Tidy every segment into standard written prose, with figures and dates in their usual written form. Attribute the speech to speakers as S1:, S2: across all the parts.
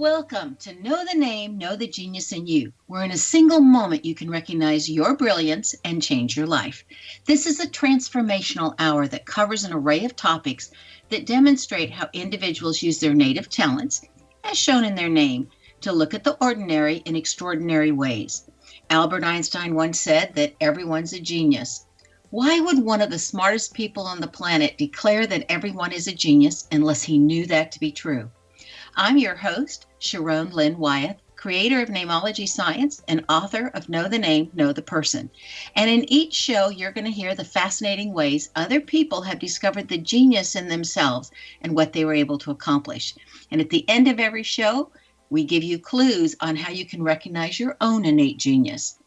S1: Welcome to Know the Name, Know the Genius in You, where in a single moment you can recognize your brilliance and change your life. This is a transformational hour that covers an array of topics that demonstrate how individuals use their native talents, as shown in their name, to look at the ordinary in extraordinary ways. Albert Einstein once said that everyone's a genius. Why would one of the smartest people on the planet declare that everyone is a genius unless he knew that to be true? I'm your host, Sharon Lynn Wyeth, creator of Namology Science and author of Know the Name, Know the Person. And in each show, you're going to hear the fascinating ways other people have discovered the genius in themselves and what they were able to accomplish. And at the end of every show, we give you clues on how you can recognize your own innate genius.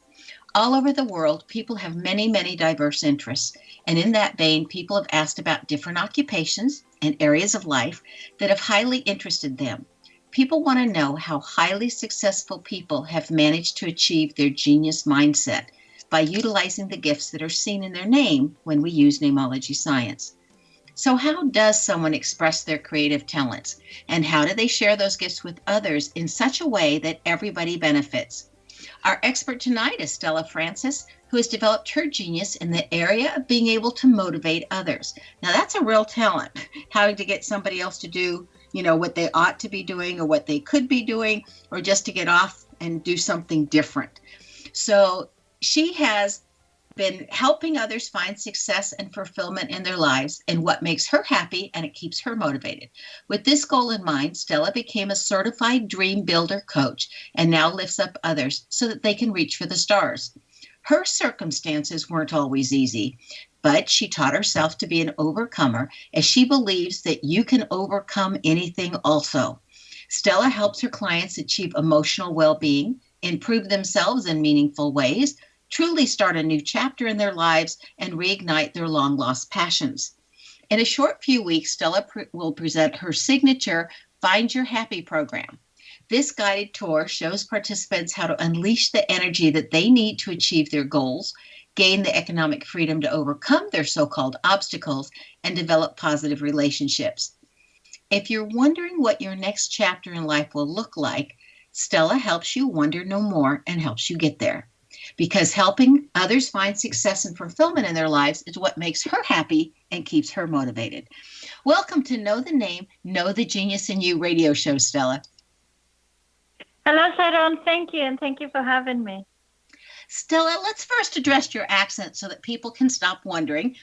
S1: All over the world, people have many, many diverse interests. And in that vein, people have asked about different occupations and areas of life that have highly interested them. People want to know how highly successful people have managed to achieve their genius mindset by utilizing the gifts that are seen in their name when we use namology science. So how does someone express their creative talents? And how do they share those gifts with others in such a way that everybody benefits? Our expert tonight is Stella Francis, who has developed her genius in the area of being able to motivate others. Now, that's a real talent, having to get somebody else to do, what they ought to be doing or what they could be doing, or just to get off and do something different. So she has been helping others find success and fulfillment in their lives and what makes her happy, and it keeps her motivated. With this goal in mind, Stella became a certified dream builder coach and now lifts up others so that they can reach for the stars. Her circumstances weren't always easy, but she taught herself to be an overcomer as she believes that you can overcome anything also. Stella helps her clients achieve emotional well-being, improve themselves in meaningful ways, truly start a new chapter in their lives, and reignite their long-lost passions. In a short few weeks, Stella will present her signature Find Your Happy program. This guided tour shows participants how to unleash the energy that they need to achieve their goals, gain the economic freedom to overcome their so-called obstacles, and develop positive relationships. If you're wondering what your next chapter in life will look like, Stella helps you wonder no more and helps you get there. Because helping others find success and fulfillment in their lives is what makes her happy and keeps her motivated. Welcome to Know the Name, Know the Genius in You radio show, Stella.
S2: Hello, Sharon. Thank you, and thank you for having me.
S1: Stella, let's first address your accent so that people can stop wondering.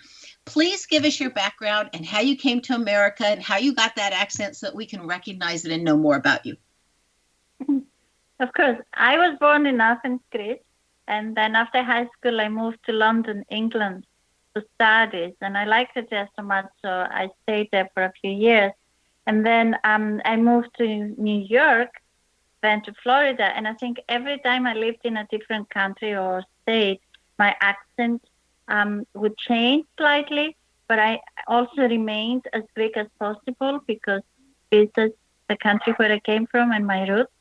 S1: Please give us your background and how you came to America and how you got that accent so that we can recognize it and know more about you.
S2: Of course. I was born in Athens, Greece. And then after high school, I moved to London, England to studies. And I liked it there so much, so I stayed there for a few years. And then I moved to New York, then to Florida. And I think every time I lived in a different country or state, my accent would change slightly. But I also remained as Greek as possible because this is the country where I came from and my roots.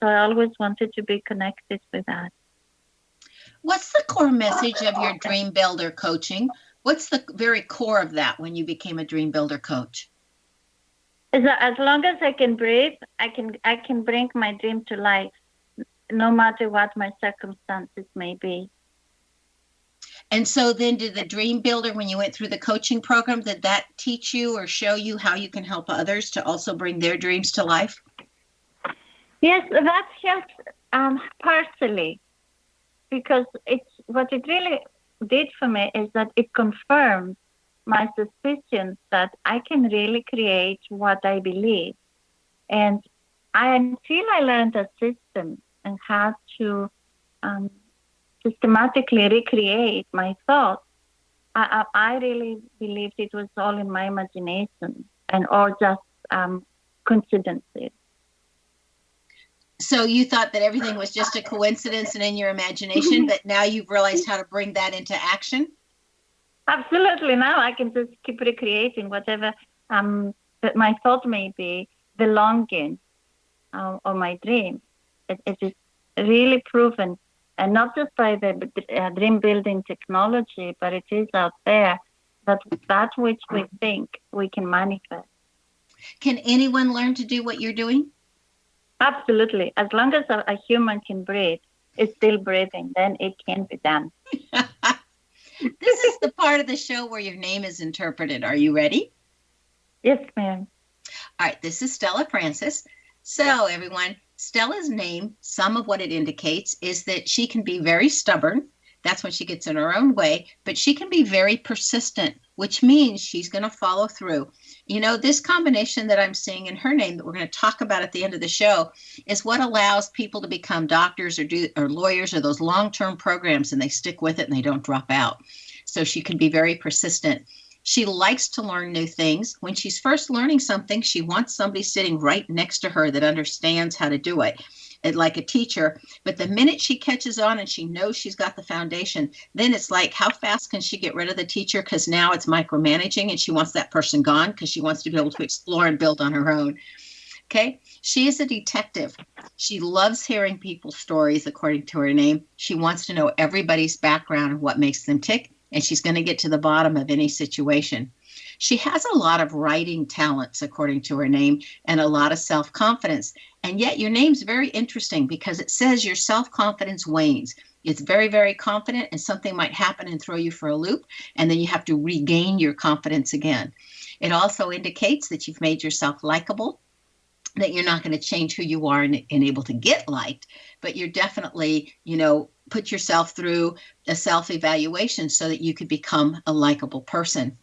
S2: So I always wanted to be connected with that.
S1: What's the core message of your Dream Builder coaching? What's the very core of that when you became a Dream Builder coach?
S2: Is that as long as I can breathe, I can bring my dream to life, no matter what my circumstances may be.
S1: And so then did the Dream Builder, when you went through the coaching program, did that teach you or show you how you can help others to also bring their dreams to life?
S2: Yes, that helps partially. Because what it really did for me is that it confirmed my suspicions that I can really create what I believe. And until I learned a system and how to systematically recreate my thoughts, I really believed it was all in my imagination and or just coincidences.
S1: So you thought that everything was just a coincidence and in your imagination, but now you've realized how to bring that into action?
S2: Absolutely. Now I can just keep recreating whatever that my thought may be, the longing or my dream. It is really proven, and not just by the dream building technology, but it is out there that which we think we can manifest.
S1: Can anyone learn to do what you're doing?
S2: Absolutely. As long as a human can breathe, it's still breathing, then it can be done.
S1: This is the part of the show where your name is interpreted. Are you ready?
S2: Yes, ma'am.
S1: All right, this is Stella Francis. So, everyone, Stella's name, some of what it indicates is that she can be very stubborn. That's when she gets in her own way, but she can be very persistent, which means she's going to follow through. You know, this combination that I'm seeing in her name that we're going to talk about at the end of the show is what allows people to become doctors or lawyers or those long-term programs, and they stick with it and they don't drop out. So she can be very persistent. She likes to learn new things. When she's first learning something, she wants somebody sitting right next to her that understands how to do it, like a teacher. But the minute she catches on and she knows she's got the foundation, then it's like, how fast can she get rid of the teacher? Because now it's micromanaging and she wants that person gone because she wants to be able to explore and build on her own. Okay. She is a detective. She loves hearing people's stories, according to her name. She wants to know everybody's background and what makes them tick, and she's going to get to the bottom of any situation. She has a lot of writing talents, according to her name, and a lot of self-confidence. And yet your name's very interesting because it says your self-confidence wanes. It's very, very confident, and something might happen and throw you for a loop, and then you have to regain your confidence again. It also indicates that you've made yourself likable, that you're not going to change who you are and able to get liked, but you're definitely, put yourself through a self-evaluation so that you could become a likable person.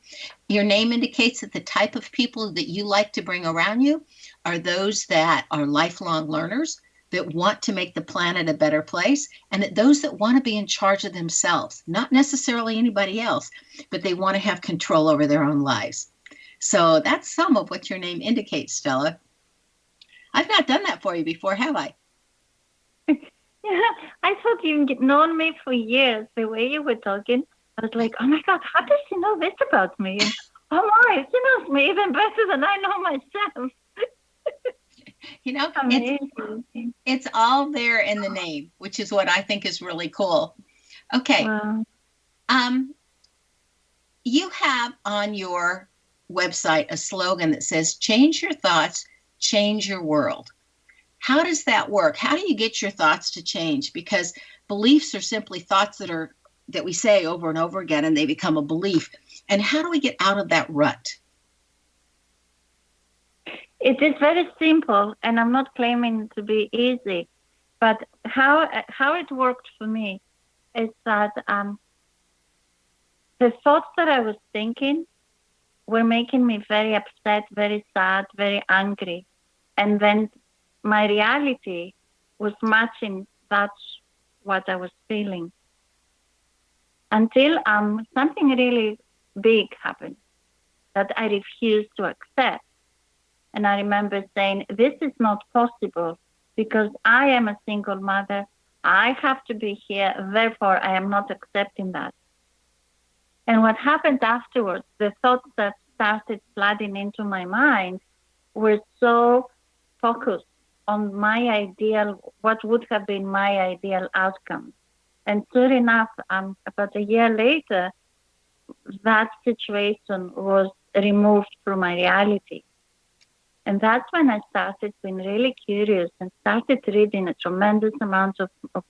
S1: Your name indicates that the type of people that you like to bring around you are those that are lifelong learners, that want to make the planet a better place, and that those that want to be in charge of themselves, not necessarily anybody else, but they want to have control over their own lives. So that's some of what your name indicates, Stella. I've not done that for you before, have I?
S2: Yeah, I thought you'd known me for years. The way you were talking, I was like, oh my God, how does she know this about me? And, oh my, she knows me even better than I know myself.
S1: It's all there in the name, which is what I think is really cool. Okay.
S2: Wow.
S1: You have on your website a slogan that says, change your thoughts, change your world. How does that work? How do you get your thoughts to change? Because beliefs are simply thoughts that we say over and over again, and they become a belief. And how do we get out of that rut?
S2: It is very simple, and I'm not claiming to be easy, but how it worked for me is that the thoughts that I was thinking were making me very upset, very sad, very angry. And then my reality was matching that's what I was feeling. Until something really big happened that I refused to accept. And I remember saying, this is not possible because I am a single mother. I have to be here. Therefore, I am not accepting that. And what happened afterwards, the thoughts that started flooding into my mind were so focused on my ideal, what would have been my ideal outcome. And sure enough, about a year later, that situation was removed from my reality. And that's when I started being really curious and started reading a tremendous amount of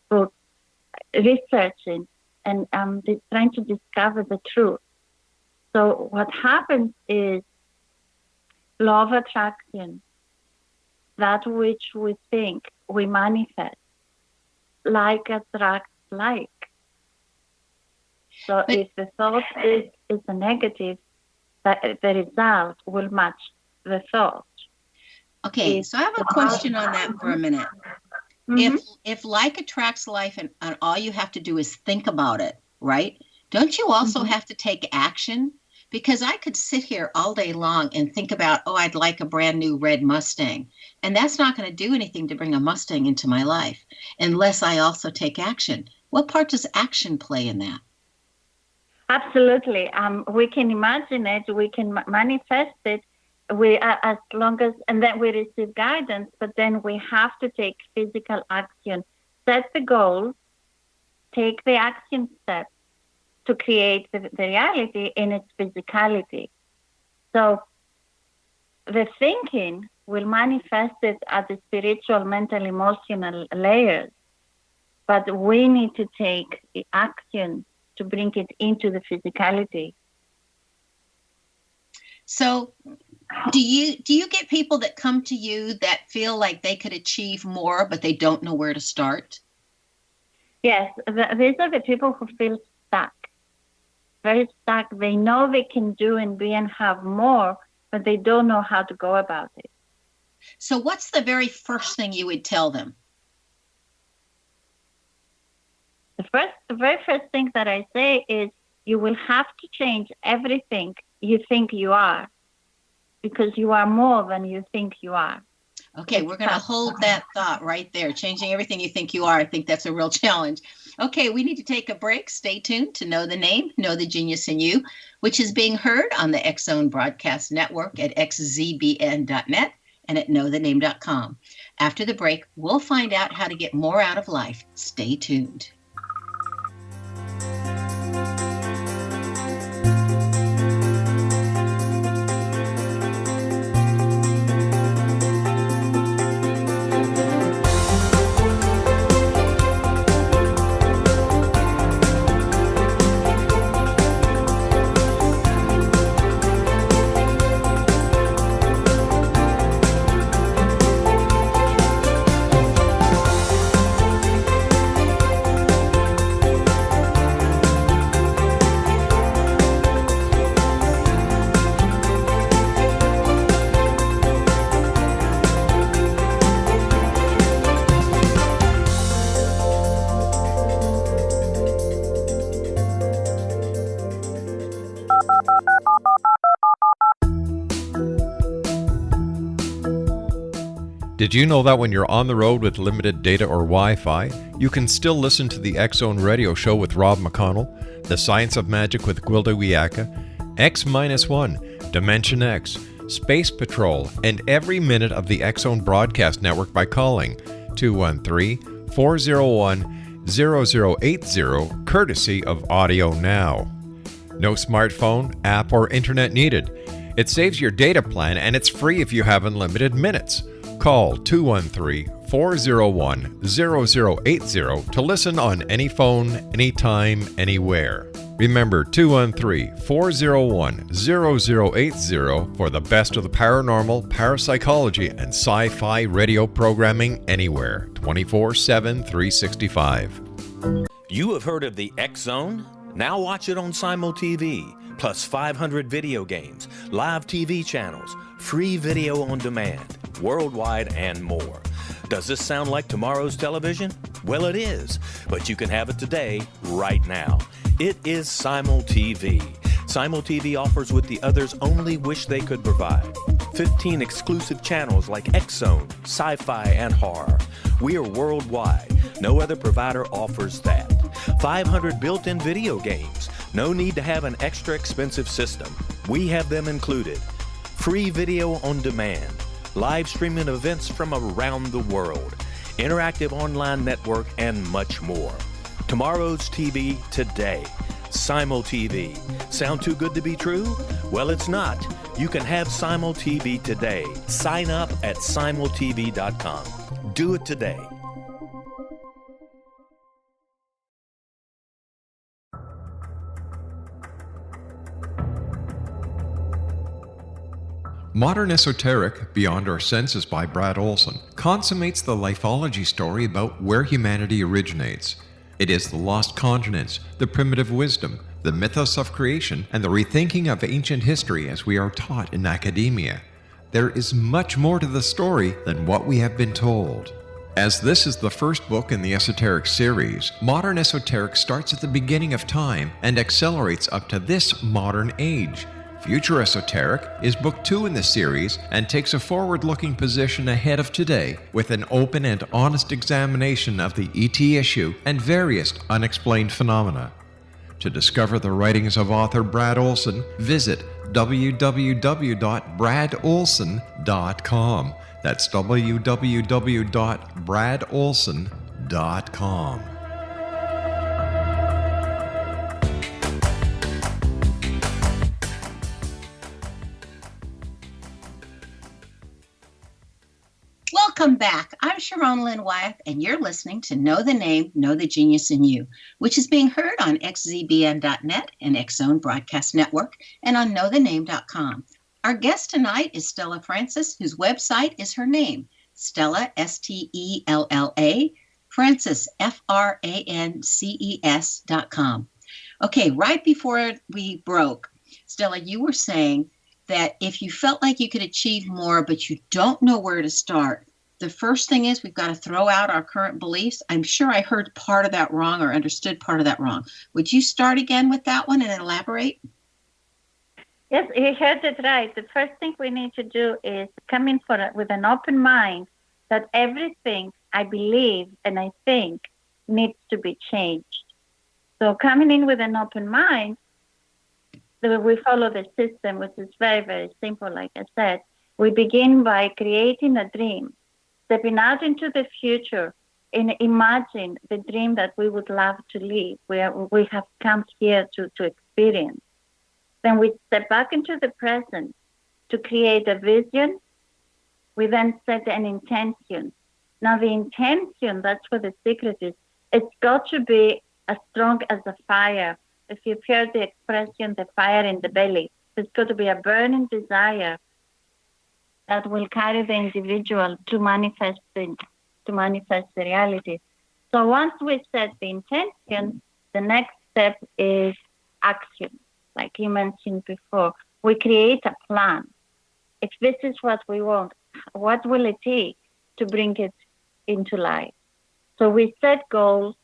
S2: books, researching, and trying to discover the truth. So what happens is law of attraction, that which we think, we manifest. Like attracts like. So if the thought is a negative, the result will match the thought.
S1: Okay, so I have a question on that for a minute. Mm-hmm. If like attracts like, and all you have to do is think about it, right? Don't you also have to take action? Because I could sit here all day long and think about, I'd like a brand new red Mustang. And that's not going to do anything to bring a Mustang into my life unless I also take action. What part does action play in that?
S2: Absolutely. We can imagine it. We can manifest it. As long as, and then we receive guidance, but then we have to take physical action, set the goal, take the action steps to create the reality in its physicality. So the thinking will manifest it at the spiritual, mental, emotional layers. But we need to take action to bring it into the physicality.
S1: So do you get people that come to you that feel like they could achieve more, but they don't know where to start?
S2: Yes, these are the people who feel stuck, very stuck. They know they can do and be and have more, but they don't know how to go about it.
S1: So what's the very first thing you would tell them?
S2: The very first thing that I say is you will have to change everything you think you are, because you are more than you think you are.
S1: Okay, we're going to hold that thought right there. Changing everything you think you are. I think that's a real challenge. Okay, we need to take a break. Stay tuned to Know the Name, Know the Genius in You, which is being heard on the X-Zone Broadcast Network at xzbn.net and at knowthename.com. After the break, we'll find out how to get more out of life. Stay tuned.
S3: Did you know that when you're on the road with limited data or Wi-Fi, you can still listen to the X-Zone Radio Show with Rob McConnell, The Science of Magic with Gwilda Wiyaka, X-1, Dimension X, Space Patrol, and every minute of the X-Zone Broadcast Network by calling 213-401-0080, courtesy of Audio Now. No smartphone, app, or internet needed. It saves your data plan and it's free if you have unlimited minutes. Call 213-401-0080 to listen on any phone, anytime, anywhere. Remember 213-401-0080 for the best of the paranormal, parapsychology, and sci-fi radio programming anywhere, 24/7, 365.
S4: You have heard of the X-Zone? Now watch it on Simul TV, plus 500 video games, live TV channels, free video on demand, worldwide, and more. Does this sound like tomorrow's television? Well, it is, but you can have it today, right now. It is Simul TV. Simul TV offers what the others only wish they could provide. 15 exclusive channels like X-Zone, Sci-Fi, and Horror. We are worldwide. No other provider offers that. 500 built-in video games. No need to have an extra expensive system. We have them included. Free video on demand. Live streaming events from around the world. Interactive online network, and much more. Tomorrow's TV today. Simul TV. Sound too good to be true? Well, it's not. You can have Simul TV today. Sign up at simultv.com. Do it today.
S3: Modern Esoteric, Beyond Our Senses by Brad Olson, consummates the lifeology story about where humanity originates. It is the lost continents, the primitive wisdom, the mythos of creation, and the rethinking of ancient history as we are taught in academia. There is much more to the story than what we have been told. As this is the first book in the Esoteric series, Modern Esoteric starts at the beginning of time and accelerates up to this modern age. Future Esoteric is book 2 in the series and takes a forward-looking position ahead of today with an open and honest examination of the ET issue and various unexplained phenomena. To discover the writings of author Brad Olson, visit www.bradolson.com. That's www.bradolson.com.
S1: Welcome back. I'm Sharon Lynn Wyeth, and you're listening to Know the Name, Know the Genius in You, which is being heard on xzbn.net and X-Zone Broadcast Network and on knowthename.com. Our guest tonight is Stella Francis, whose website is her name, Stella, Stella, Francis, FRANCES.com. Okay, right before we broke, Stella, you were saying that if you felt like you could achieve more, but you don't know where to start, the first thing is we've got to throw out our current beliefs. I'm sure I heard part of that wrong or understood part of that wrong. Would you start again with that one and elaborate?
S2: Yes, you heard it right. The first thing we need to do is come in with an open mind that everything I believe and I think needs to be changed. So coming in with an open mind, we follow the system, which is very, very simple, like I said. We begin by creating a dream, stepping out into the future and imagine the dream that we would love to live, where we have come here to experience. Then we step back into the present to create a vision. We then set an intention. Now the intention, that's where the secret is. It's got to be as strong as a fire. If you've heard the expression, the fire in the belly, it's got to be a burning desire that will carry the individual to manifest the reality. So once we set the intention, the next step is action. Like you mentioned before, we create a plan. If this is what we want, what will it take to bring it into life? So we set goals.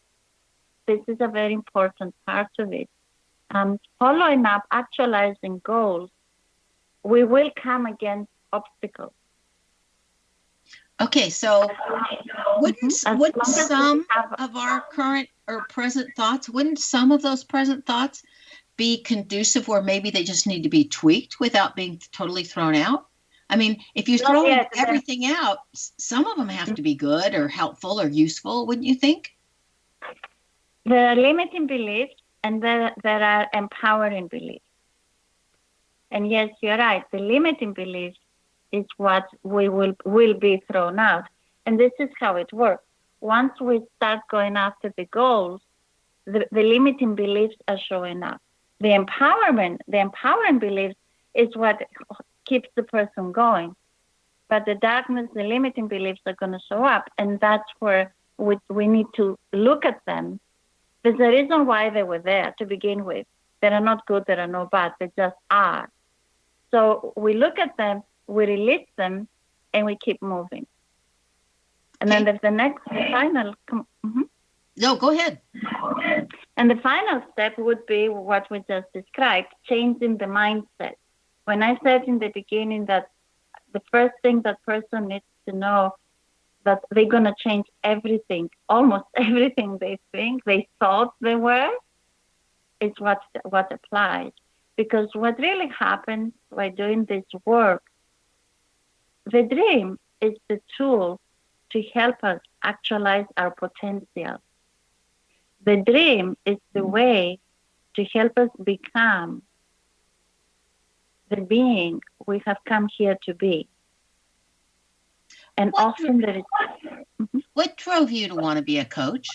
S2: This is a very important part of it. Following up, actualizing goals, we will come against obstacles.
S1: Okay, so wouldn't some of our current or present thoughts, wouldn't some of those present thoughts be conducive where maybe they just need to be tweaked without being totally thrown out? I mean, if you throw everything out, some of them have to be good or helpful or useful, wouldn't you think?
S2: There are limiting beliefs and there are empowering beliefs. And yes, you're right. The limiting beliefs is what will be thrown out. And this is how it works. Once we start going after the goals, the limiting beliefs are showing up. The empowering beliefs is what keeps the person going. But the darkness, the limiting beliefs are going to show up. And that's where we need to look at them. There's a reason why they were there to begin with. They are not good, they are not bad, they just are. So we look at them, we release them, and we keep moving. And then there's the next final.
S1: No, go ahead.
S2: And the final step would be what we just described, changing the mindset. When I said in the beginning that the first thing that person needs to know that they're going to change everything, almost everything they thought they were, is what applies. Because what really happens by doing this work, the dream is the tool to help us actualize our potential. The dream is the way to help us become the being we have come here to be. And often there is...
S1: What drove you to want to be a coach?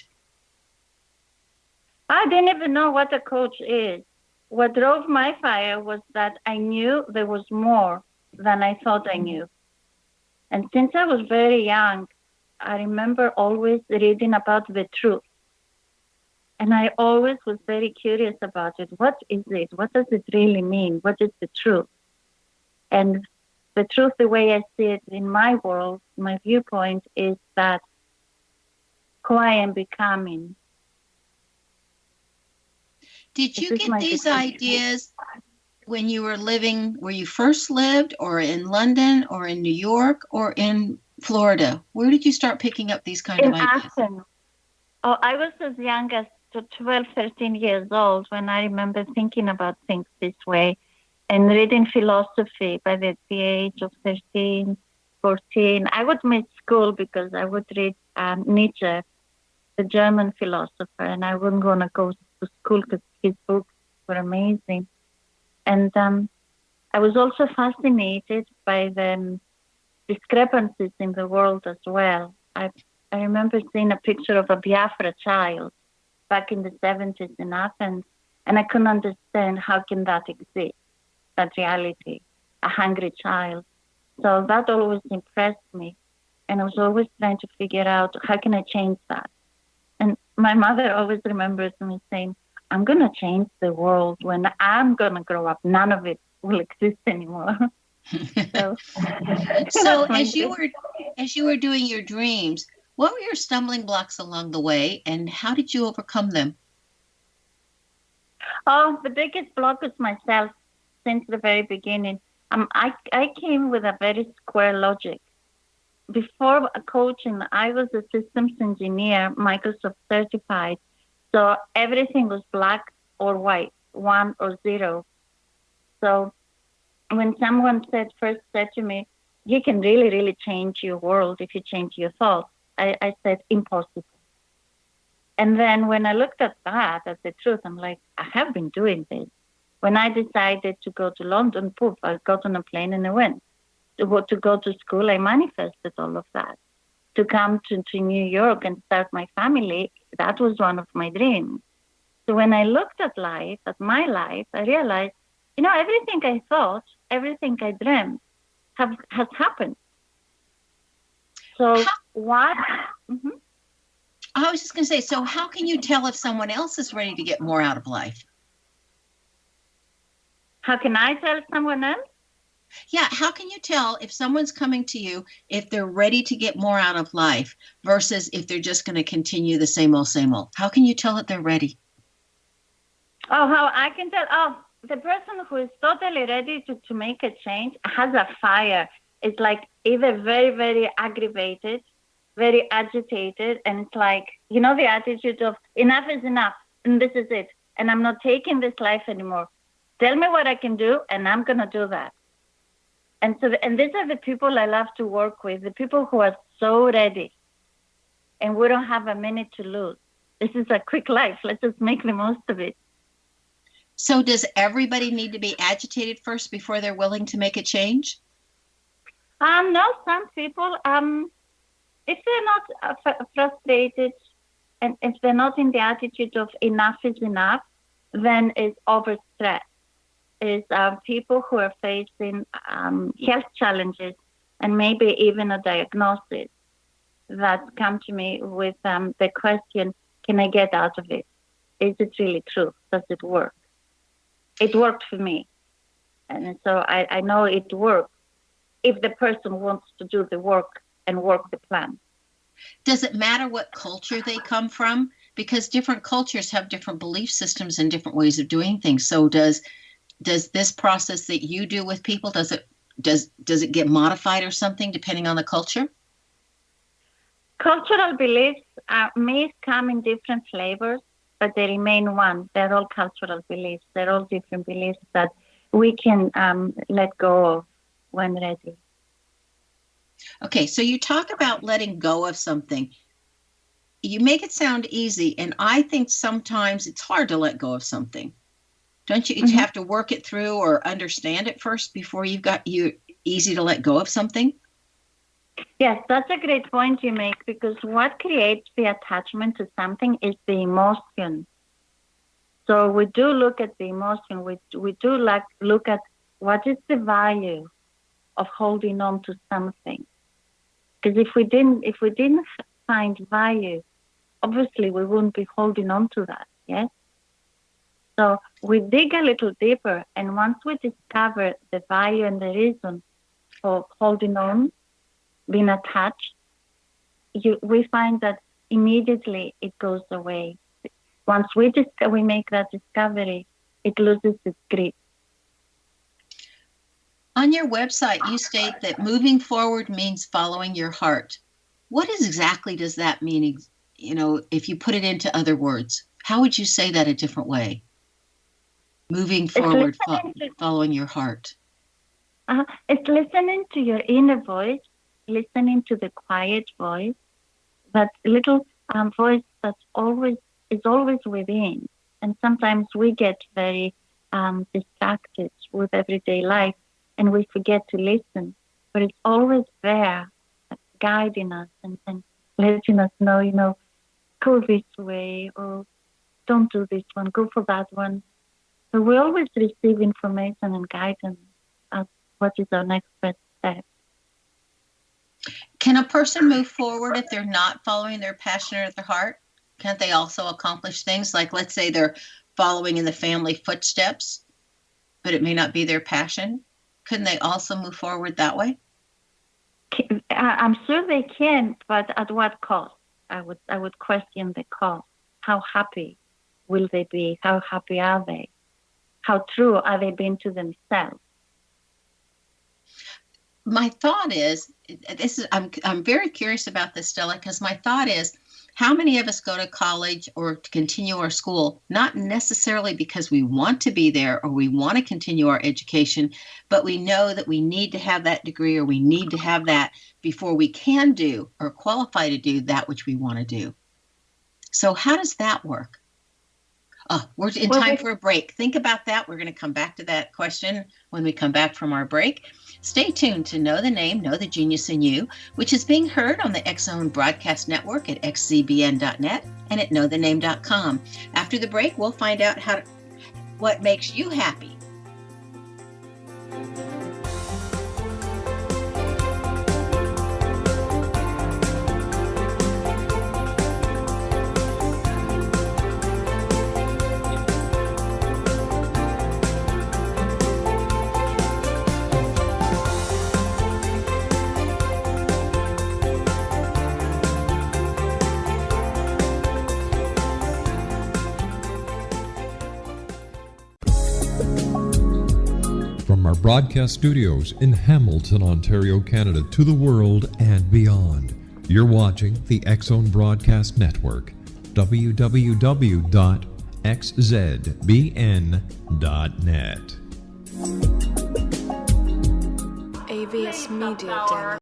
S2: I didn't even know what a coach is. What drove my fire was that I knew there was more than I thought I knew. And since I was very young, I remember always reading about the truth. And I always was very curious about it. What is it? What does it really mean? What is the truth? And the truth, the way I see it in my world, my viewpoint, is that who I am becoming.
S1: Did you get these ideas when you were living where you first lived, or in London, or in New York, or in Florida? Where did you start picking up these kind of ideas?
S2: Athens. Oh, I was as young as 12, 13 years old when I remember thinking about things this way and reading philosophy by the age of 13, 14. I would miss school because I would read Nietzsche, the German philosopher, and I wouldn't want to go to school because his books were amazing. And I was also fascinated by the discrepancies in the world as well. I remember seeing a picture of a Biafra child back in the 70s in Athens, and I couldn't understand how can that exist, that reality, a hungry child. So that always impressed me, and I was always trying to figure out how can I change that. And my mother always remembers me saying, I'm going to change the world. When I'm going to grow up, none of it will exist anymore. So,
S1: So as you were doing your dreams, what were your stumbling blocks along the way, and how did you overcome them?
S2: Oh, the biggest block is myself since the very beginning. I came with a very square logic. Before coaching, I was a systems engineer, Microsoft certified. So everything was black or white, 1 or 0. So when someone first said to me, you can really, really change your world if you change your thoughts, I said, impossible. And then when I looked at that, at the truth, I'm like, I have been doing this. When I decided to go to London, poof, I got on a plane and I went. To go to school, I manifested all of that. To come to New York and start my family, that was one of my dreams. So when I looked at life, at my life, I realized, everything I thought, everything I dreamt has happened. So what? Mm-hmm.
S1: I was just going to say, so how can you tell if someone else is ready to get more out of life?
S2: How can I tell someone else?
S1: Yeah, how can you tell if someone's coming to you, if they're ready to get more out of life versus if they're just going to continue the same old, same old? How can you tell that they're ready?
S2: Oh, how I can tell? Oh, the person who is totally ready to make a change has a fire. It's like either very, very aggravated, very agitated, and it's like, the attitude of enough is enough, and this is it, and I'm not taking this life anymore. Tell me what I can do, and I'm going to do that. And these are the people I love to work with, the people who are so ready, and we don't have a minute to lose. This is a quick life. Let's just make the most of it.
S1: So does everybody need to be agitated first before they're willing to make a change?
S2: No, some people, if they're not frustrated and if they're not in the attitude of enough is enough, then it's overstress. It's people who are facing health challenges and maybe even a diagnosis that come to me with the question, can I get out of it? Is it really true? Does it work? It worked for me. And so I know it works if the person wants to do the work and work the plan.
S1: Does it matter what culture they come from? Because different cultures have different belief systems and different ways of doing things. So does this process that you do with people, does it get modified or something depending on the culture?
S2: Cultural beliefs may come in different flavors, but they remain one. They're all cultural beliefs. They're all different beliefs that we can let go of when ready.
S1: Okay, so you talk about letting go of something. You make it sound easy, and I think sometimes it's hard to let go of something. Don't you have to work it through or understand it first before you easy to let go of something?
S2: Yes, that's a great point you make, because what creates the attachment to something is the emotion. So we do look at the emotion. We do look at what is the value of holding on to something. Because if we didn't find value, obviously we wouldn't be holding on to that. Yes. So we dig a little deeper, and once we discover the value and the reason for holding on, being attached, we find that immediately it goes away. Once we make that discovery, it loses its grip.
S1: On your website, you state that moving forward means following your heart. What exactly does that mean? If you put it into other words, how would you say that a different way? Moving forward, following your heart.
S2: It's listening to your inner voice, listening to the quiet voice, that little voice that's always within. And sometimes we get very distracted with everyday life, and we forget to listen. but it's always there, guiding us and letting us know, go this way, or don't do this one, go for that one. So we always receive information and guidance as what is our next best step.
S1: Can a person move forward if they're not following their passion or their heart? Can't they also accomplish things? Like, let's say they're following in the family footsteps, but it may not be their passion. Couldn't they also move forward that way?
S2: I'm sure they can, but at what cost? I would question the cost. How happy will they be? How happy are they? How true are they being to themselves?
S1: My thought is, I'm very curious about this, Stella, because my thought is, how many of us go to college or to continue our school, not necessarily because we want to be there or we want to continue our education, but we know that we need to have that degree or we need to have that before we can do or qualify to do that which we want to do. So how does that work? Oh, we're in time for a break. Think about that. We're going to come back to that question when we come back from our break. Stay tuned to Know the Name, Know the Genius in You, which is being heard on the X-Zone Broadcast Network at xzbn.net and at knowthename.com. After the break, we'll find out what makes you happy.
S3: From our broadcast studios in Hamilton, Ontario, Canada, to the world and beyond, you're watching the X-Zone Broadcast Network, www.xzbn.net.
S5: AVS Media Demo.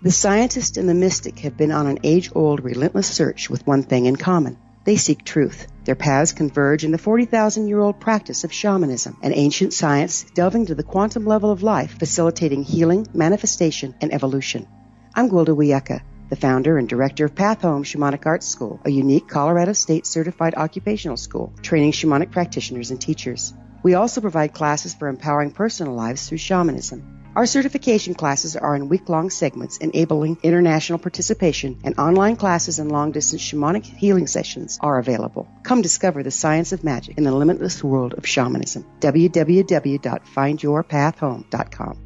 S6: The scientist and the mystic have been on an age-old, relentless search with one thing in common. They seek truth. Their paths converge in the 40,000-year-old practice of shamanism, an ancient science delving to the quantum level of life, facilitating healing, manifestation, and evolution. I'm Gwilda Wiyaka, the founder and director of Path Home Shamanic Arts School, a unique Colorado State-certified occupational school training shamanic practitioners and teachers. We also provide classes for empowering personal lives through shamanism. Our certification classes are in week-long segments enabling international participation, and online classes and long-distance shamanic healing sessions are available. Come discover the science of magic in the limitless world of shamanism. www.findyourpathhome.com.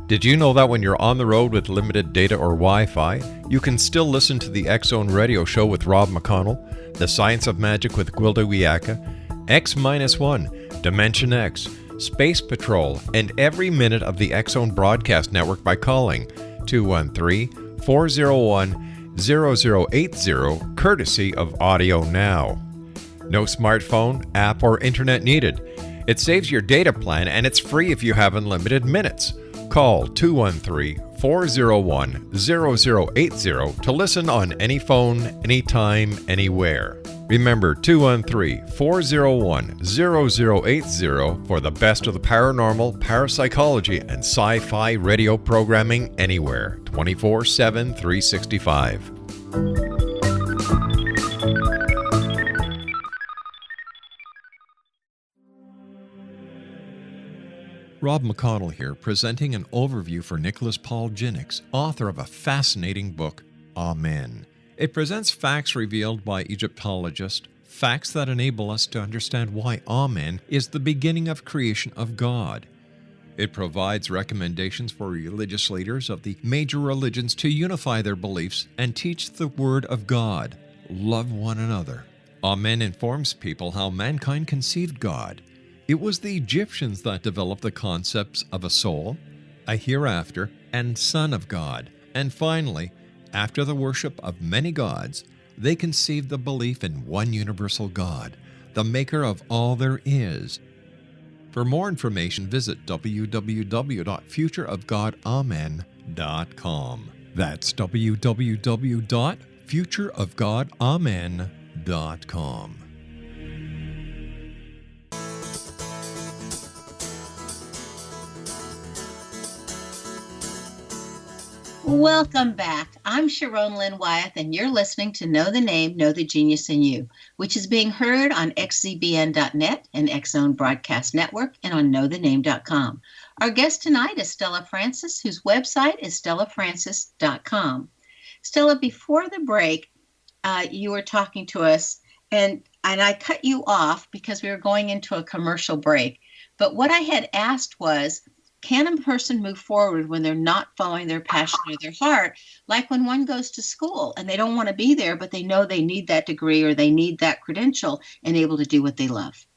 S3: Did you know that when you're on the road with limited data or Wi-Fi, you can still listen to the X-Zone Radio Show with Rob McConnell, The Science of Magic with Gwilda Wiyaka, X-1, Dimension X, Space Patrol, and every minute of the X-Zone Broadcast Network by calling 213-401-0080, courtesy of Audio Now. No smartphone, app, or internet needed. It saves your data plan and it's free if you have unlimited minutes. Call 213-401-0080 to listen on any phone, anytime, anywhere. Remember 213-401-0080 for the best of the paranormal, parapsychology, and sci-fi radio programming anywhere, 24/7, 365. Rob McConnell here, presenting an overview for Nicholas Paul Jennings, author of a fascinating book, Amen. It presents facts revealed by Egyptologists, facts that enable us to understand why Amen is the beginning of creation of God. It provides recommendations for religious leaders of the major religions to unify their beliefs and teach the Word of God. Love one another. Amen informs people how mankind conceived God. It was the Egyptians that developed the concepts of a soul, a hereafter, and Son of God. And finally, after the worship of many gods, they conceived the belief in one universal God, the maker of all there is. For more information, visit www.futureofgodamen.com. That's www.futureofgodamen.com.
S1: Welcome back. I'm Sharon Lynn Wyeth, and you're listening to Know the Name, Know the Genius in You, which is being heard on xzbn.net and X-Zone Broadcast Network and on knowthename.com. Our guest tonight is Stella Francis, whose website is stellafrancis.com. Stella, before the break, you were talking to us, and I cut you off because we were going into a commercial break. But what I had asked was, can a person move forward when they're not following their passion or their heart? Like when one goes to school and they don't want to be there, but they know they need that degree or they need that credential and able to do what they love.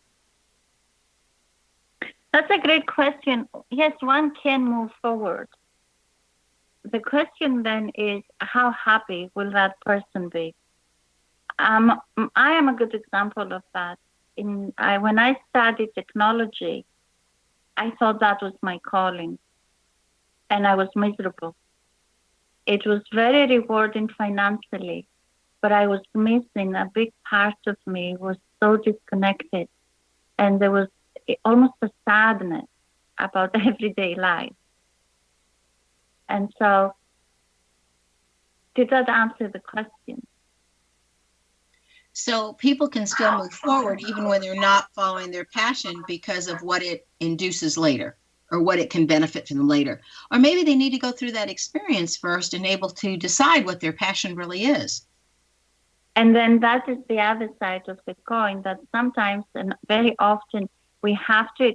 S2: That's a great question. Yes, one can move forward. The question then is, how happy will that person be? I am a good example of that. When I studied technology, I thought that was my calling, and I was miserable. It was very rewarding financially, but I was missing a big part of me, was so disconnected, and there was almost a sadness about everyday life. And so, did that answer the question?
S1: So people can still move forward even when they're not following their passion because of what it induces later or what it can benefit from them later. Or maybe they need to go through that experience first and able to decide what their passion really is.
S2: And then that is the other side of the coin, that sometimes and very often we have to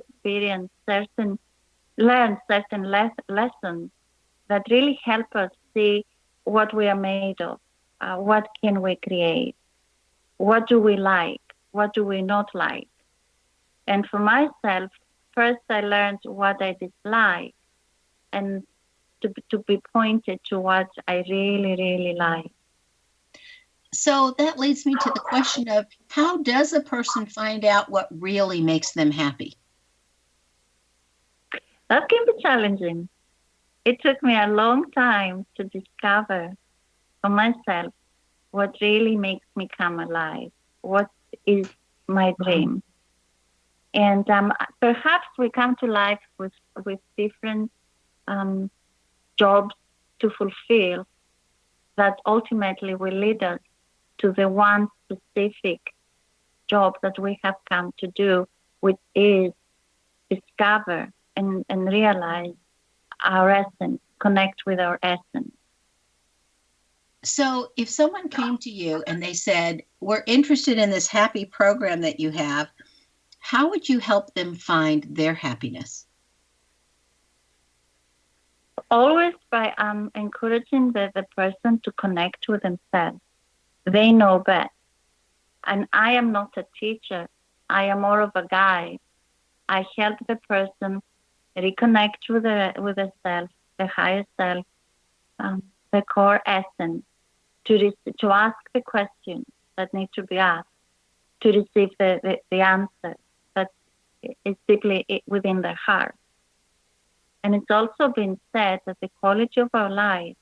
S2: learn certain lessons that really help us see what we are made of, what can we create. What do we like? What do we not like? And for myself, first I learned what I dislike and to be pointed to what I really, really like.
S1: So that leads me to the question of, how does a person find out what really makes them happy?
S2: That can be challenging. It took me a long time to discover for myself what really makes me come alive, what is my dream. And perhaps we come to life with different jobs to fulfill that ultimately will lead us to the one specific job that we have come to do, which is discover and realize our essence, connect with our essence.
S1: So if someone came to you and they said, we're interested in this happy program that you have, how would you help them find their happiness?
S2: Always by encouraging the person to connect with themselves. They know best. And I am not a teacher. I am more of a guide. I help the person reconnect with the self, the higher self, the core essence, to ask the questions that need to be asked, to receive the answer that is deeply within their heart. And it's also been said that the quality of our life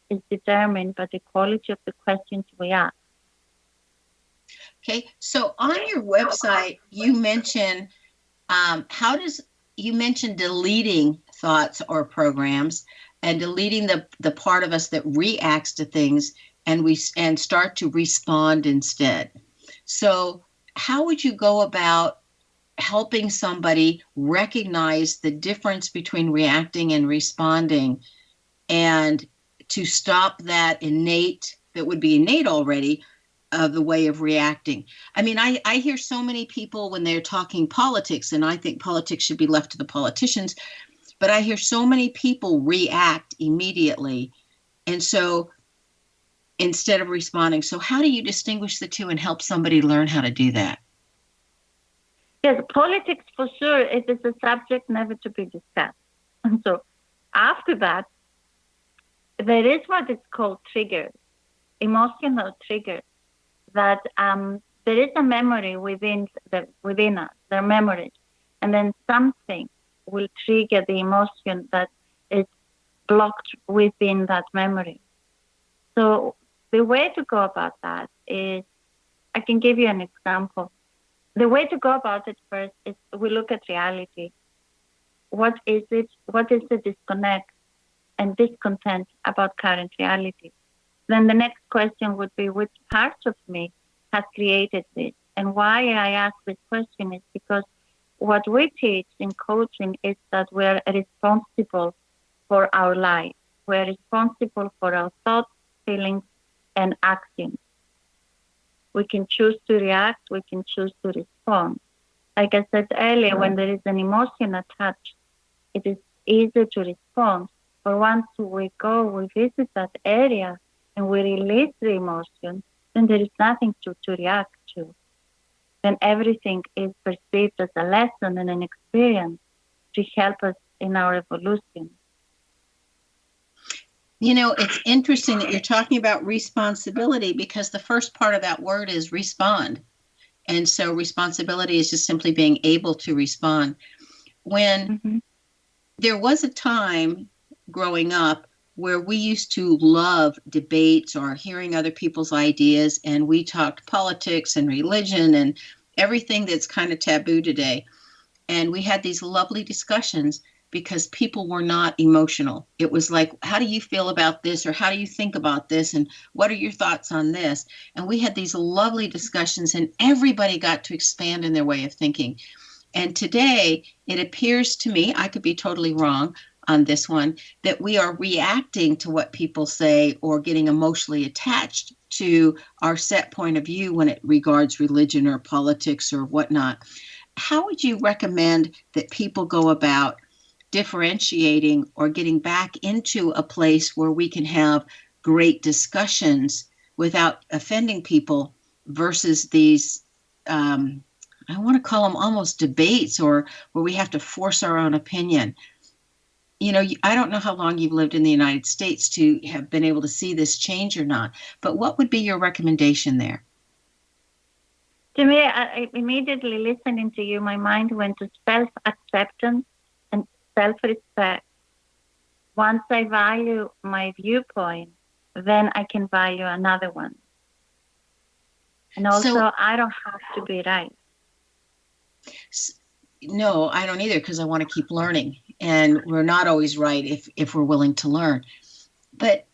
S2: is determined by the quality of the questions we ask.
S1: Okay, so on your website, you mention you mentioned deleting thoughts or programs and deleting the part of us that reacts to things and start to respond instead. So how would you go about helping somebody recognize the difference between reacting and responding, and to stop that would be innate already, of the way of reacting? I mean, I hear so many people when they're talking politics, and I think politics should be left to the politicians, but I hear so many people react immediately. And so instead of responding, so how do you distinguish the two and help somebody learn how to do that?
S2: Yes, politics for sure, it is a subject never to be discussed. And so after that, there is what is called triggers, emotional triggers, that there is a memory within us, their memories. and then something will trigger the emotion that is blocked within that memory. So the way to go about that is, I can give you an example. The way to go about it first is we look at reality. What is it? What is the disconnect and discontent about current reality? Then the next question would be, which part of me has created this? And why I ask this question is because what we teach in coaching is that we're responsible for our life. We're responsible for our thoughts, feelings, and actions. We can choose to react, we can choose to respond. Like I said earlier, when there is an emotion attached, it is easier to respond. But once we go, we visit that area and we release the emotion, then there is nothing to react to. Then everything is perceived as a lesson and an experience to help us in our evolution.
S1: You know, it's interesting that you're talking about responsibility, because the first part of that word is respond. And so responsibility is just simply being able to respond. When there was a time growing up where we used to love debates or hearing other people's ideas, and we talked politics and religion and everything that's kind of taboo today. And we had these lovely discussions because people were not emotional. It was like, how do you feel about this? Or how do you think about this? And what are your thoughts on this? And we had these lovely discussions, and everybody got to expand in their way of thinking. And today, it appears to me, I could be totally wrong on this one, that we are reacting to what people say or getting emotionally attached to our set point of view when it regards religion or politics or whatnot. How would you recommend that people go about differentiating or getting back into a place where we can have great discussions without offending people versus these, I want to call them almost debates, or where we have to force our own opinion? You know, I don't know how long you've lived in the United States to have been able to see this change or not, but what would be your recommendation there?
S2: To me, I immediately listening to you, my mind went to self-acceptance and self-respect. Once I value my viewpoint, then I can value another one. And also, I don't have to be right.
S1: No, I don't either, because I want to keep learning. And we're not always right if we're willing to learn. But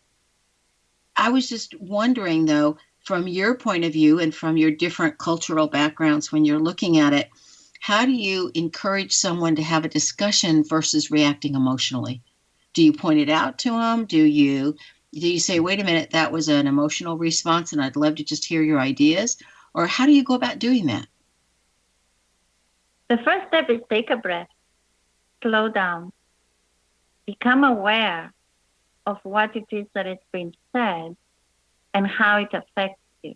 S1: I was just wondering, though, from your point of view and from your different cultural backgrounds, when you're looking at it, how do you encourage someone to have a discussion versus reacting emotionally? Do you point it out to them? Do you say, wait a minute, that was an emotional response and I'd love to just hear your ideas? Or how do you go about doing that?
S2: The first step is take a breath, slow down, become aware of what it is that is being said and how it affects you.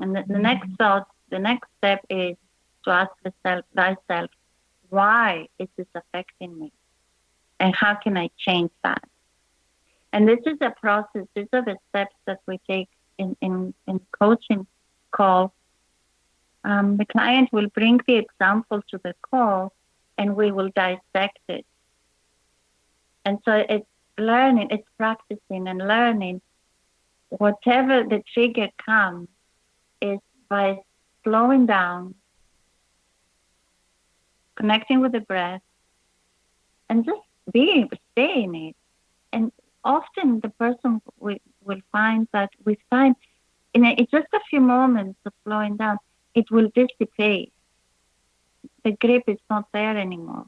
S2: And the next thought, the next step is to ask thyself, why is this affecting me? And how can I change that? And this is a process. These are the steps that we take in coaching call. The client will bring the example to the call and we will dissect it. And so it's learning, it's practicing and learning. Whatever the trigger comes is by slowing down, connecting with the breath, and just stay in it. And often the person will find that with time, in just a few moments of slowing down, it will dissipate. The grip is not there anymore.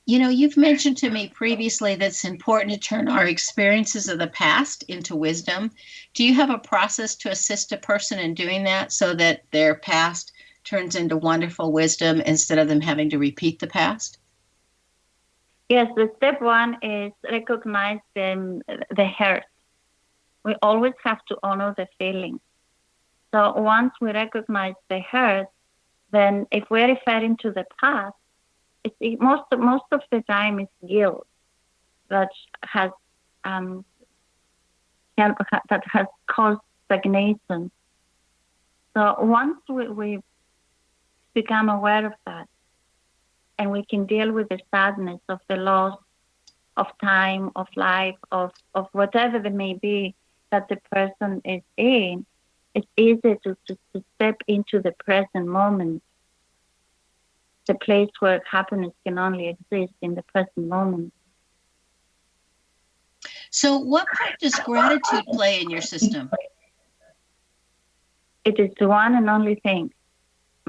S1: You know, you've mentioned to me previously that it's important to turn our experiences of the past into wisdom. Do you have a process to assist a person in doing that so that their past turns into wonderful wisdom instead of them having to repeat the past?
S2: Yes, the step one is recognize the hurt. We always have to honor the feeling. So once we recognize the hurt, then if we're referring to the past, most of the time it's guilt that has caused stagnation. So once we become aware of that. And we can deal with the sadness of the loss of time, of life, of whatever there may be that the person is in. It's easy to step into the present moment, the place where happiness can only exist in the present moment.
S1: So what part does gratitude play in your system?
S2: It is the one and only thing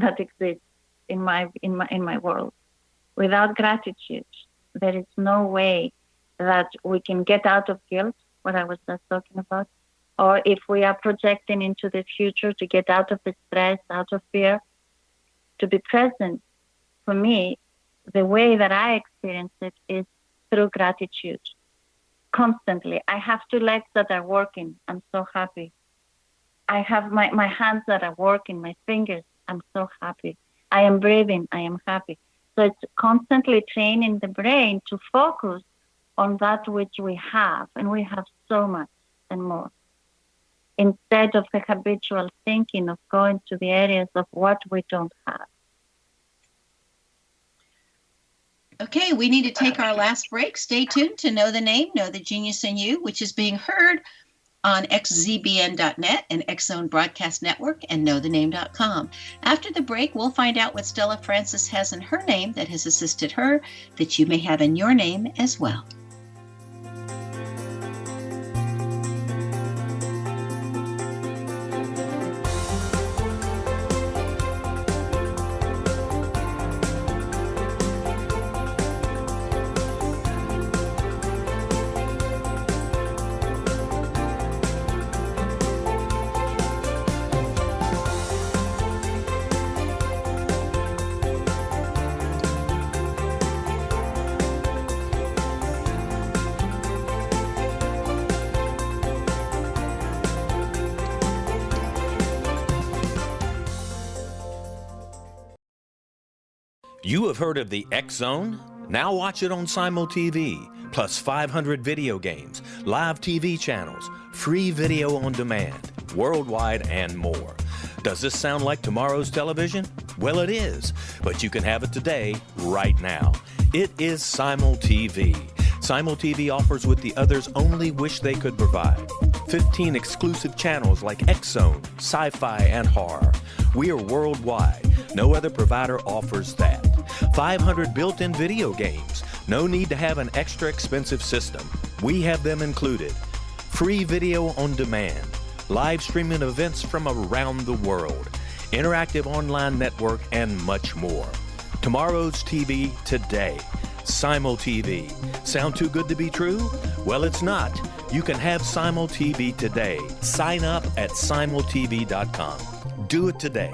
S2: that exists in my world. Without gratitude, there is no way that we can get out of guilt, what I was just talking about, or if we are projecting into the future to get out of the stress, out of fear, to be present. For me, the way that I experience it is through gratitude. Constantly. I have two legs that are working. I'm so happy. I have my hands that are working, my fingers. I'm so happy. I am breathing. I am happy. So it's constantly training the brain to focus on that which we have, and we have so much and more, instead of the habitual thinking of going to the areas of what we don't have.
S1: Okay, we need to take our last break. Stay tuned to Know the Name, Know the Genius in You, which is being heard on xzbn.net and X Zone Broadcast Network and knowthename.com. After the break, we'll find out what Stella Francis has in her name that has assisted her, that you may have in your name as well.
S4: You have heard of the X Zone? Now watch it on Simul TV, plus 500 video games, live TV channels, free video on demand, worldwide, and more. Does this sound like tomorrow's television? Well, it is, but you can have it today, right now. It is Simul TV. Simul TV offers what the others only wish they could provide. 15 exclusive channels like X Zone, Sci-Fi, and Horror. We are worldwide. No other provider offers that. 500 built-in video games. No need to have an extra expensive system. We have them included. Free video on demand. Live streaming events from around the world. Interactive online network, and much more. Tomorrow's TV today. Simul TV. Sound too good to be true? Well, it's not. You can have Simul TV today. Sign up at simultv.com. Do it today.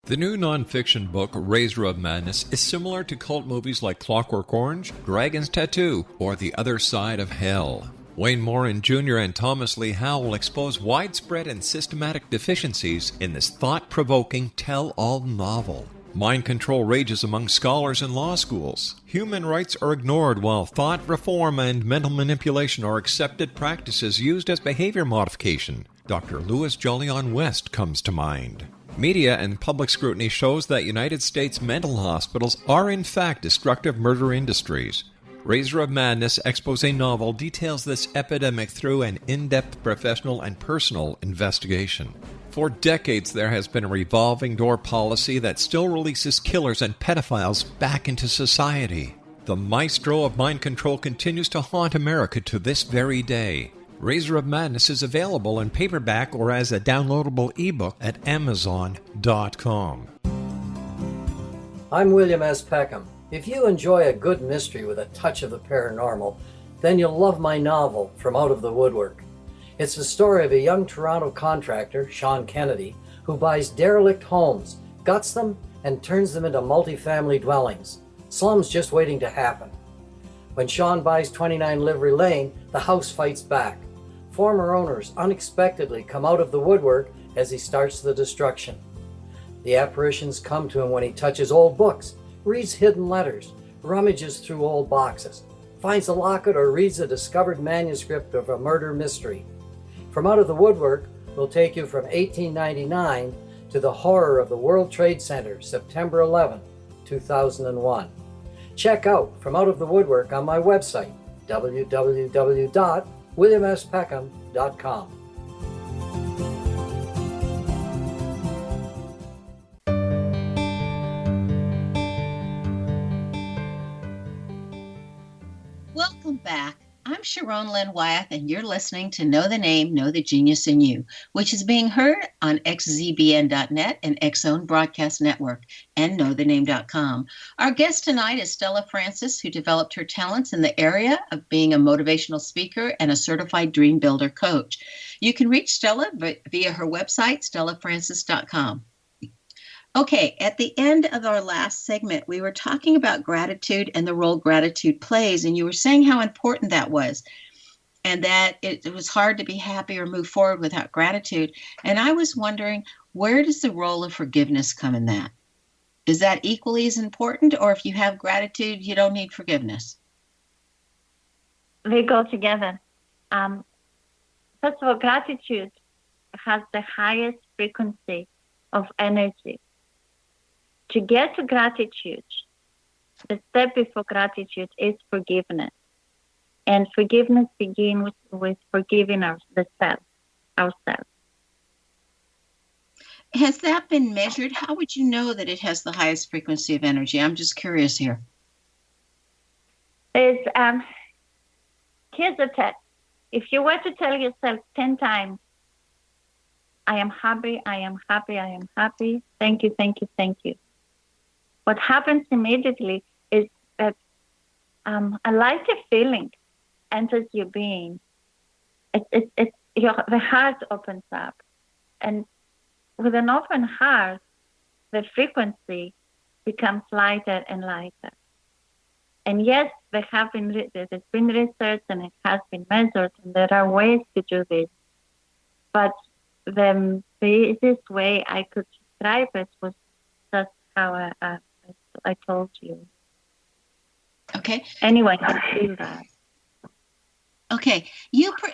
S3: The new nonfiction book, Razor of Madness, is similar to cult movies like Clockwork Orange, Dragon's Tattoo, or The Other Side of Hell. Wayne Morin Jr. and Thomas Lee Howell expose widespread and systematic deficiencies in this thought-provoking tell-all novel. Mind control rages among scholars in law schools. Human rights are ignored while thought reform and mental manipulation are accepted practices used as behavior modification. Dr. Louis Jolyon West comes to mind. Media and public scrutiny shows that United States mental hospitals are in fact destructive murder industries. Razor of Madness expose novel details this epidemic through an in-depth professional and personal investigation. For decades, there has been a revolving door policy that still releases killers and pedophiles back into society. The maestro of mind control continues to haunt America to this very day. Razor of Madness is available in paperback or as a downloadable ebook at Amazon.com.
S7: I'm William S. Peckham. If you enjoy a good mystery with a touch of the paranormal, then you'll love my novel, From Out of the Woodwork. It's the story of a young Toronto contractor, Sean Kennedy, who buys derelict homes, guts them, and turns them into multifamily dwellings. Slums just waiting to happen. When Sean buys 29 Livery Lane, the house fights back. Former owners unexpectedly come out of the woodwork as he starts the destruction. The apparitions come to him when he touches old books, reads hidden letters, rummages through old boxes, finds a locket, or reads a discovered manuscript of a murder mystery. From Out of the Woodwork will take you from 1899 to the horror of the World Trade Center, September 11, 2001. Check out From Out of the Woodwork on my website, www.williamspeckham.com.
S1: Welcome back. I'm Sharon Lynn Wyeth, and you're listening to Know the Name, Know the Genius in You, which is being heard on xzbn.net and X-Zone Broadcast Network and knowthename.com. Our guest tonight is Stella Francis, who developed her talents in the area of being a motivational speaker and a certified dream builder coach. You can reach Stella via her website, stellafrancis.com. Okay, at the end of our last segment, we were talking about gratitude and the role gratitude plays, and you were saying how important that was, and that it was hard to be happy or move forward without gratitude. And I was wondering, where does the role of forgiveness come in that? Is that equally as important, or if you have gratitude, you don't need forgiveness?
S2: They go together. First of all, gratitude has the highest frequency of energy. To get to gratitude, the step before gratitude is forgiveness. And forgiveness begins with forgiving ourselves.
S1: Has that been measured? How would you know that it has the highest frequency of energy? I'm just curious here.
S2: Here's the test. If you were to tell yourself 10 times, I am happy, I am happy, I am happy, thank you, thank you, thank you. What happens immediately is that a lighter feeling enters your being. The heart opens up. And with an open heart, the frequency becomes lighter and lighter. And yes, there's been research and it has been measured, and there are ways to do this. But the easiest way I could describe it was just how I told you.
S1: Okay.
S2: Anyone can feel that.
S1: Okay.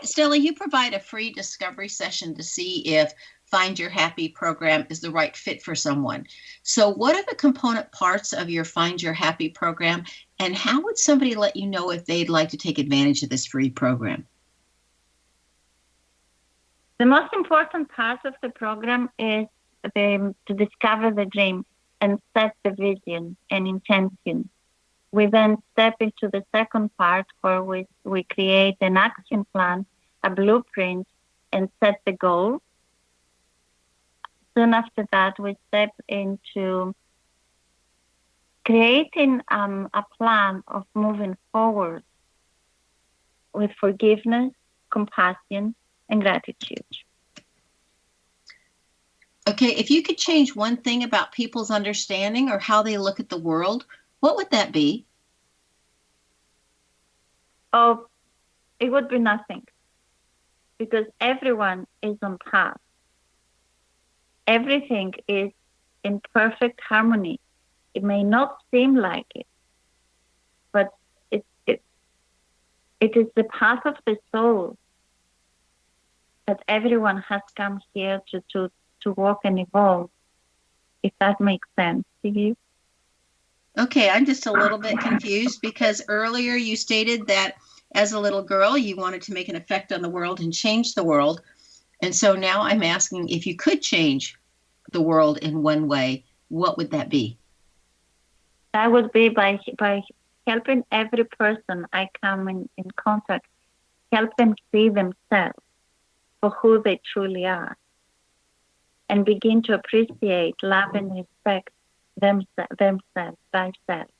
S1: Stella, you provide a free discovery session to see if Find Your Happy program is the right fit for someone. So what are the component parts of your Find Your Happy program, and how would somebody let you know if they'd like to take advantage of this free program?
S2: The most important part of the program is to discover the dream and set the vision and intention. We then step into the second part where we create an action plan, a blueprint, and set the goal. Soon after that, we step into creating a plan of moving forward with forgiveness, compassion, and gratitude.
S1: Okay, if you could change one thing about people's understanding or how they look at the world, what would that be?
S2: Oh, it would be nothing, because everyone is on path. Everything is in perfect harmony. It may not seem like it, but it is the path of the soul that everyone has come here to walk and evolve, if that makes sense to you.
S1: Okay, I'm just a little bit confused because earlier you stated that as a little girl you wanted to make an effect on the world and change the world. And so now I'm asking, if you could change the world in one way, what would that be?
S2: That would be by helping every person I come in contact, help them see themselves for who they truly are, and begin to appreciate, love, and respect themselves, thyself.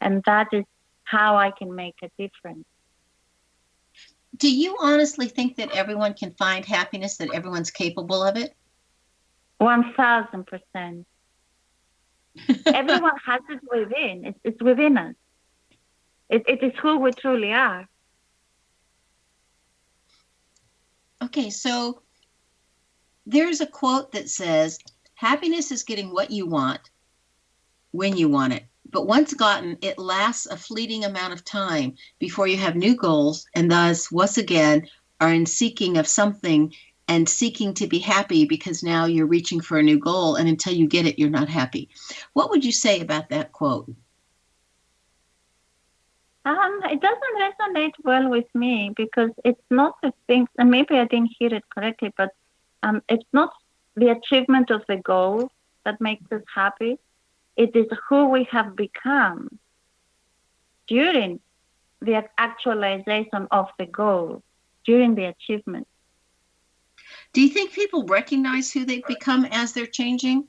S2: And that is how I can make a difference.
S1: Do you honestly think that everyone can find happiness, that everyone's capable of it?
S2: 1,000%. Everyone has it within. It's within us. It is who we truly are.
S1: Okay, so there's a quote that says, happiness is getting what you want when you want it. But once gotten, it lasts a fleeting amount of time before you have new goals, and thus, once again, are in seeking of something and seeking to be happy because now you're reaching for a new goal, and until you get it, you're not happy. What would you say about that quote?
S2: It doesn't resonate well with me because it's not the things, and maybe I didn't hear it correctly, but it's not the achievement of the goal that makes us happy. It is who we have become during the actualization of the goal, during the achievement.
S1: Do you think people recognize who they've become as they're changing?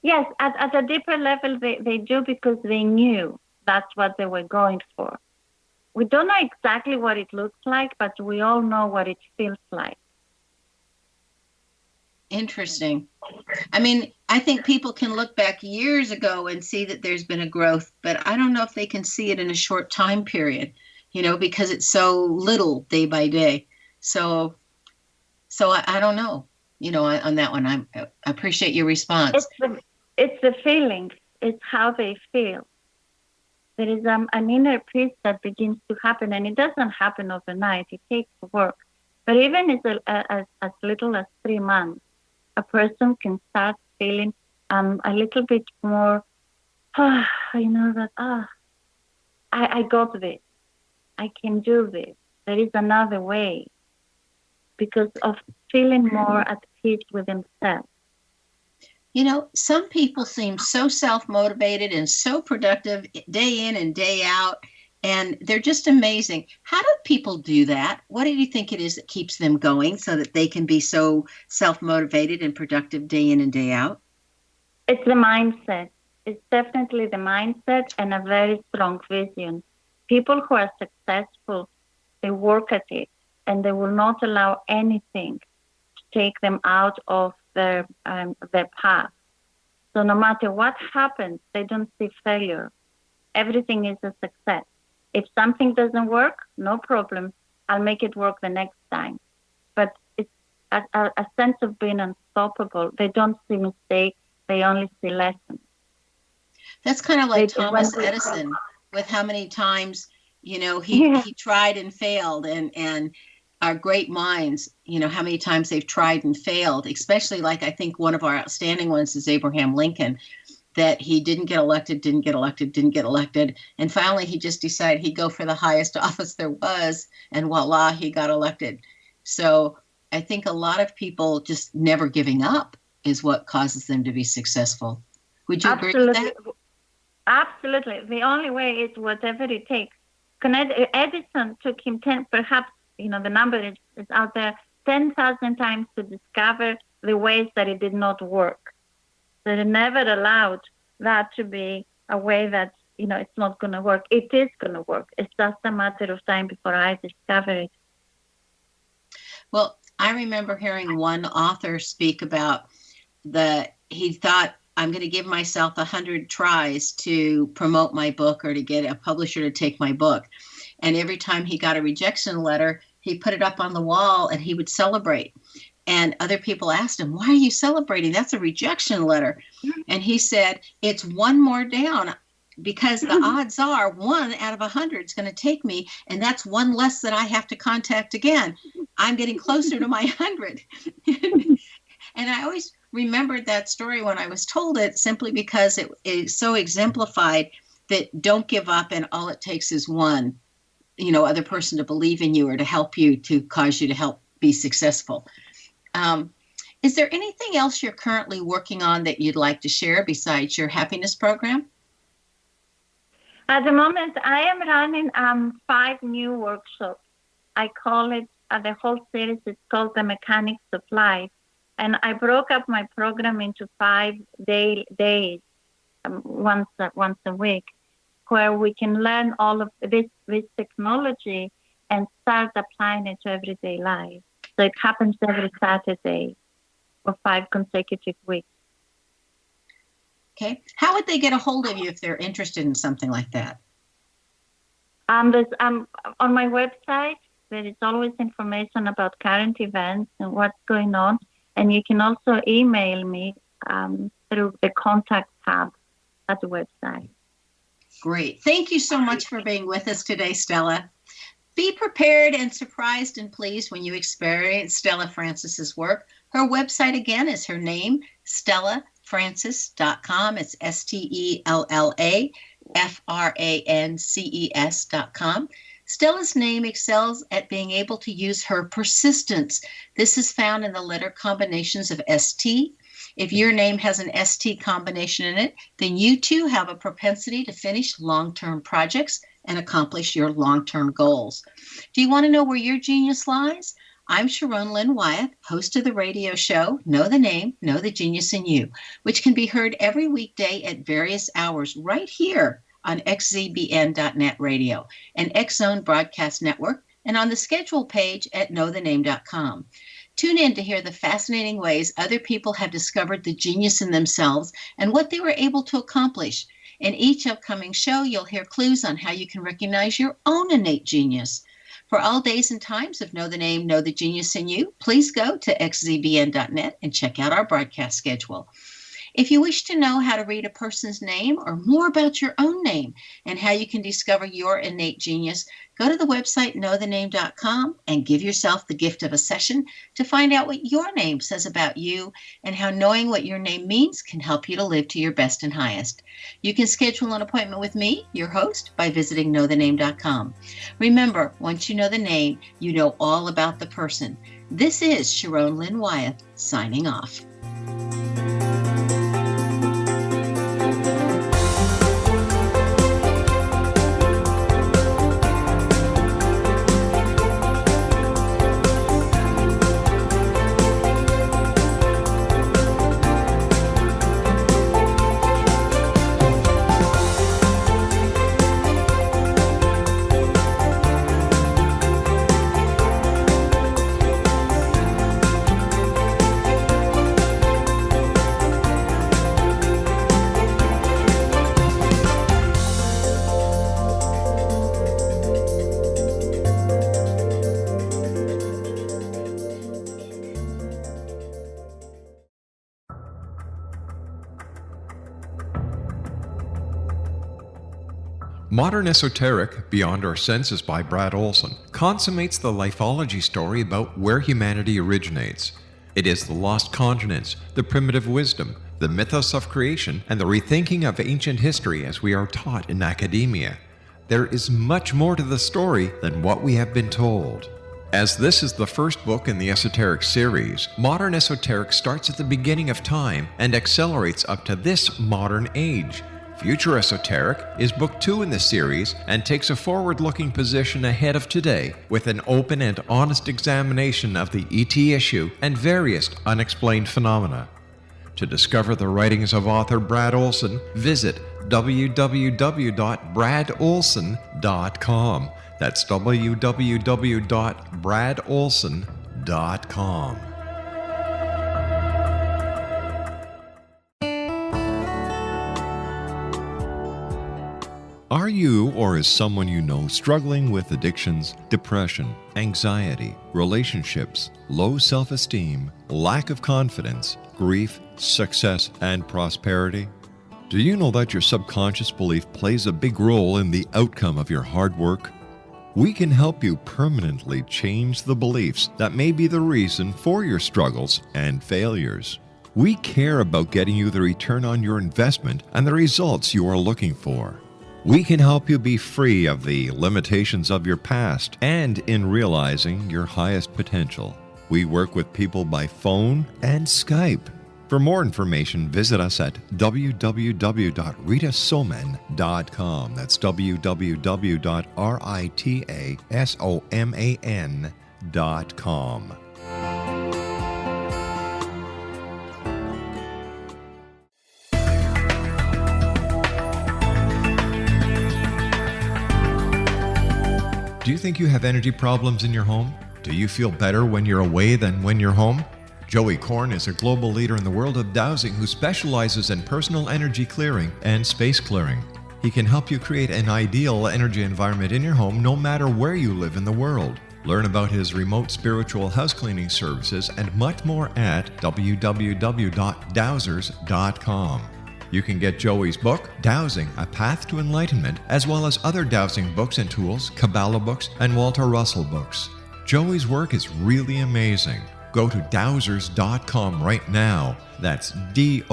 S2: Yes, at a deeper level, they do because they knew that's what they were going for. We don't know exactly what it looks like, but we all know what it feels like.
S1: Interesting. I mean, I think people can look back years ago and see that there's been a growth, but I don't know if they can see it in a short time period, because it's so little day by day. So I don't know, on that one. I appreciate your response.
S2: It's the feelings. It's how they feel. There is an inner peace that begins to happen, and it doesn't happen overnight. It takes work. But even as little as 3 months, a person can start feeling a little bit more, I got this. I can do this. There is another way, because of feeling more at peace with themselves.
S1: Some people seem so self-motivated and so productive day in and day out, and they're just amazing. How do people do that? What do you think it is that keeps them going so that they can be so self-motivated and productive day in and day out?
S2: It's the mindset. It's definitely the mindset and a very strong vision. People who are successful, they work at it, and they will not allow anything to take them out of their path. So no matter what happens, they don't see failure. Everything is a success. If something doesn't work, no problem. I'll make it work the next time. But it's a sense of being unstoppable. They don't see mistakes. They only see lessons.
S1: That's kind of like Thomas Edison, with how many times, he tried and failed, and our great minds, how many times they've tried and failed, especially like I think one of our outstanding ones is Abraham Lincoln, that he didn't get elected. And finally, he just decided he'd go for the highest office there was, and voila, he got elected. So I think a lot of people just never giving up is what causes them to be successful. Would you agree with that?
S2: Absolutely. The only way is whatever it takes. Edison took him perhaps, the number is out there, 10,000 times to discover the ways that it did not work. So they never allowed that to be a way that, it's not going to work. It is going to work. It's just a matter of time before I discover it.
S1: Well, I remember hearing one author speak about he thought, I'm going to give myself 100 tries to promote my book or to get a publisher to take my book. And every time he got a rejection letter, he put it up on the wall and he would celebrate. And other people asked him, why are you celebrating? That's a rejection letter. And he said, it's one more down, because the odds are 1 out of 100 is going to take me. And that's one less that I have to contact again. I'm getting closer to my 100. And I always remembered that story when I was told it, simply because it so exemplified that don't give up, and all it takes is one, other person to believe in you or to help you, to cause you to help be successful. Is there anything else you're currently working on that you'd like to share besides your happiness program?
S2: At the moment, I am running 5 new workshops. I call it, the whole series is called The Mechanics of Life. And I broke up my program into 5 days, once a week, where we can learn all of this technology and start applying it to everyday life. So it happens every Saturday for 5 consecutive weeks.
S1: Okay. How would they get a hold of you if they're interested in something like that?
S2: There's, on my website, there is always information about current events and what's going on. And you can also email me through the contact tab at the website.
S1: Great. Thank you so much for being with us today, Stella. Be prepared and surprised and pleased when you experience Stella Francis's work. Her website again is her name, StellaFrancis.com. It's StellaFrances.com. Stella's name excels at being able to use her persistence. This is found in the letter combinations of ST. If your name has an ST combination in it, then you too have a propensity to finish long-term projects and accomplish your long-term goals. Do you want to know where your genius lies? I'm Sharon Lynn Wyeth, host of the radio show, Know the Name, Know the Genius in You, which can be heard every weekday at various hours right here on xzbn.net radio, an X-Zone broadcast network, and on the schedule page at knowthename.com. Tune in to hear the fascinating ways other people have discovered the genius in themselves and what they were able to accomplish. In each upcoming show, you'll hear clues on how you can recognize your own innate genius. For all days and times of Know the Name, Know the Genius in You, please go to xzbn.net and check out our broadcast schedule. If you wish to know how to read a person's name or more about your own name and how you can discover your innate genius, go to the website knowthename.com and give yourself the gift of a session to find out what your name says about you and how knowing what your name means can help you to live to your best and highest. You can schedule an appointment with me, your host, by visiting knowthename.com. Remember, once you know the name, you know all about the person. This is Sharon Lynn Wyeth signing off.
S3: Modern Esoteric, Beyond Our Senses by Brad Olson, consummates the lifeology story about where humanity originates. It is the lost continents, the primitive wisdom, the mythos of creation, and the rethinking of ancient history as we are taught in academia. There is much more to the story than what we have been told. As this is the first book in the Esoteric series, Modern Esoteric starts at the beginning of time and accelerates up to this modern age. Future Esoteric is book 2 in the series and takes a forward-looking position ahead of today with an open and honest examination of the ET issue and various unexplained phenomena. To discover the writings of author Brad Olson, visit www.bradolson.com. That's www.bradolson.com. Are you or is someone you know struggling with addictions, depression, anxiety, relationships, low self-esteem, lack of confidence, grief, success, and prosperity? Do you know that your subconscious belief plays a big role in the outcome of your hard work? We can help you permanently change the beliefs that may be the reason for your struggles and failures. We care about getting you the return on your investment and the results you are looking for. We can help you be free of the limitations of your past and in realizing your highest potential. We work with people by phone and Skype. For more information, visit us at www.ritasoman.com. That's www.ritasoman.com. Do you think you have energy problems in your home? Do you feel better when you're away than when you're home? Joey Korn is a global leader in the world of dowsing who specializes in personal energy clearing and space clearing. He can help you create an ideal energy environment in your home no matter where you live in the world. Learn about his remote spiritual house cleaning services and much more at www.dowsers.com. You can get Joey's book, Dowsing, A Path to Enlightenment, as well as other dowsing books and tools, Kabbalah books, and Walter Russell books. Joey's work is really amazing. Go to dowsers.com right now. That's DOWSERS.com,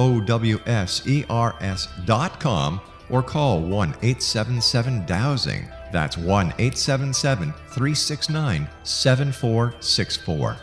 S3: or call 1-877-DOWSING. That's 1-877-369-7464.